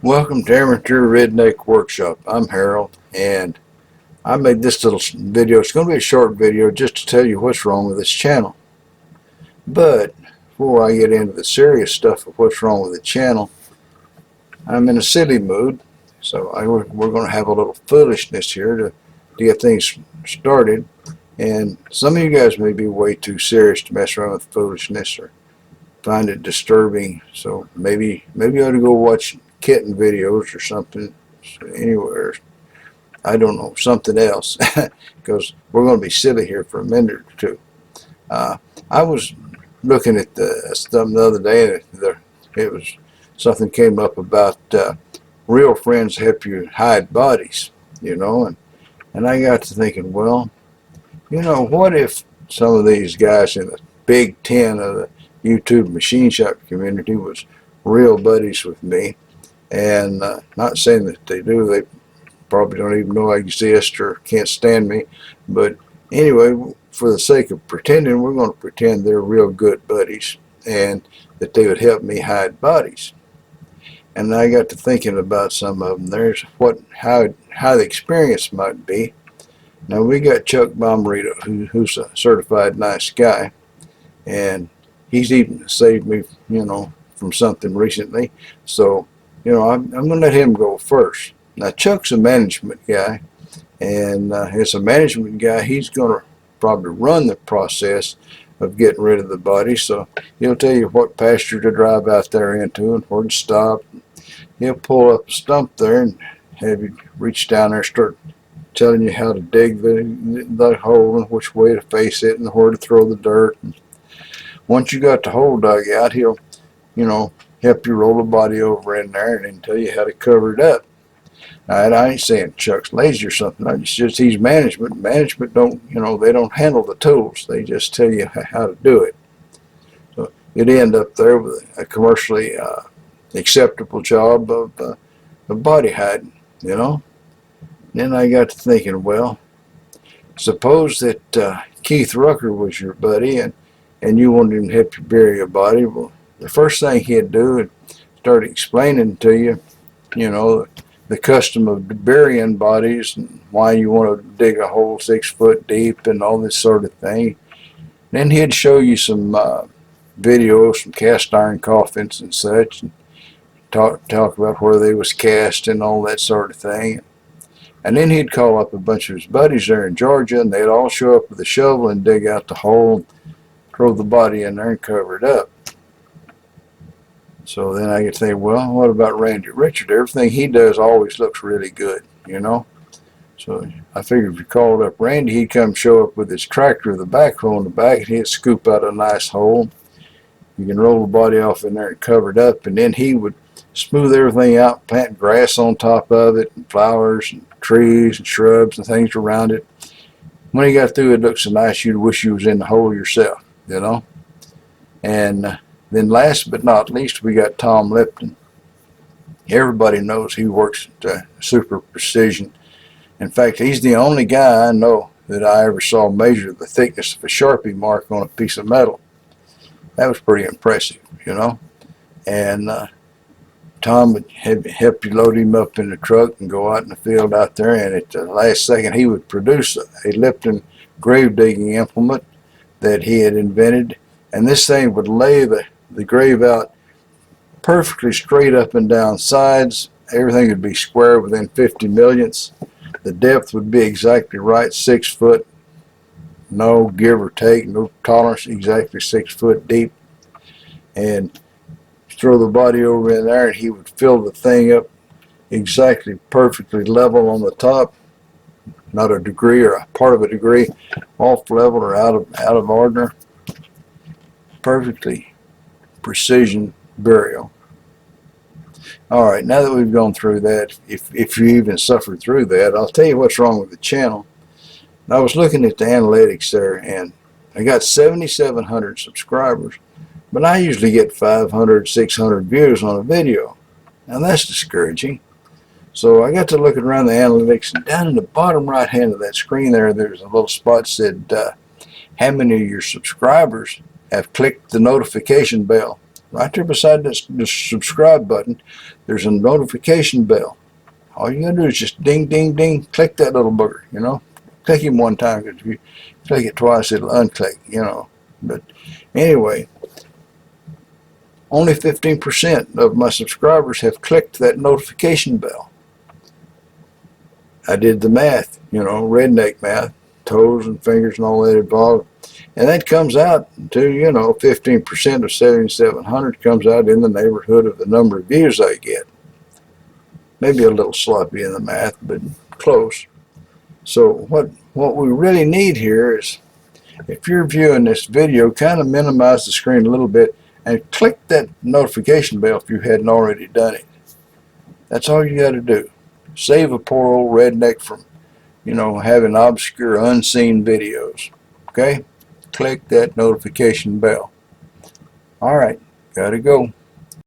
Welcome to Amateur Redneck Workshop. I'm Harold, and I made this little video. It's going to be a short video just to tell you what's wrong with this channel. But before I get into the serious stuff of what's wrong with the channel, I'm in a silly mood, so we're going to have a little foolishness here to get things started. And some of you guys may be way too serious to mess around with foolishness or find it disturbing, so maybe you ought to go watch kitten videos or something anywhere. I don't know, something else, because we're going to be silly here for a minute or two. I was looking at something the other day, and it was something came up about real friends help you hide bodies, and I got to thinking, well, what if some of these guys in the Big Ten of the YouTube machine shop community was real buddies with me? And not saying that they do, they probably don't even know I exist or can't stand me, but anyway, for the sake of pretending, we're going to pretend they're real good buddies and that they would help me hide bodies. And I got to thinking about some of them. There's how the experience might be. Now, we got Chuck Bomarito, who's a certified nice guy, and he's even saved me, from something recently. So I'm going to let him go first. Now, Chuck's a management guy, and as a management guy, he's going to probably run the process of getting rid of the body. So he'll tell you what pasture to drive out there into and where to stop. He'll pull up a stump there and have you reach down there and start telling you how to dig the hole and which way to face it and where to throw the dirt. And once you got the hole dug out, he'll, help you roll the body over in there and then tell you how to cover it up. Now, I ain't saying Chuck's lazy or something. It's just he's management. Management don't, they don't handle the tools. They just tell you how to do it. So you'd end up there with a commercially acceptable job of body hiding, Then I got to thinking, well, suppose that Keith Rucker was your buddy and you wanted him to help you bury a body. Well, the first thing he'd do is start explaining to you, the custom of burying bodies and why you want to dig a hole 6 foot deep and all this sort of thing. Then he'd show you some videos from cast iron coffins and such, and talk about where they was cast and all that sort of thing. And then he'd call up a bunch of his buddies there in Georgia, and they'd all show up with a shovel and dig out the hole, throw the body in there and cover it up. So then I could say, well, what about Randy Richard? Everything he does always looks really good, So I figured if you called up Randy, he'd come show up with his tractor with a backhoe in the back, and he'd scoop out a nice hole. You can roll the body off in there and cover it up, and then he would smooth everything out, plant grass on top of it, and flowers and trees and shrubs and things around it. When he got through, it looked so nice you'd wish you was in the hole yourself, And then last but not least, we got Tom Lipton. Everybody knows he works at super precision. In fact, he's the only guy I know that I ever saw measure the thickness of a Sharpie mark on a piece of metal. That was pretty impressive, And Tom would help you load him up in the truck and go out in the field out there, and at the last second he would produce a Lipton grave digging implement that he had invented, and this thing would lay the grave out perfectly straight up and down sides. Everything would be square within 50 millionths. The depth would be exactly right, 6 foot, no give or take, no tolerance, exactly 6 foot deep. And throw the body over in there, and he would fill the thing up exactly perfectly level on the top, not a degree or a part of a degree off level or out of order. Perfectly precision burial. All right, now that we've gone through that, if you even suffered through that, I'll tell you what's wrong with the channel. I was looking at the analytics there, and I got 7,700 subscribers, but I usually get 500, 600 views on a video. Now that's discouraging. So I got to looking around the analytics, and down in the bottom right hand of that screen there's a little spot that said how many of your subscribers have clicked the notification bell. right there beside this subscribe button, there's a notification bell. All you gotta do is just ding, ding, ding, click that little booger, you know. Click him one time, because if you click it twice, it'll unclick, you know. But anyway, only 15% of my subscribers have clicked that notification bell. I did the math, you know, redneck math, toes and fingers and all that involved. And that comes out to, you know, 15% of 7,700 comes out in the neighborhood of the number of views I get. Maybe a little sloppy in the math, but close. So what we really need here is, if you're viewing this video, kind of minimize the screen a little bit and click that notification bell if you hadn't already done it. That's all you got to do. Save a poor old redneck from, you know, having obscure, unseen videos. Okay? Click that notification bell. All right, gotta go.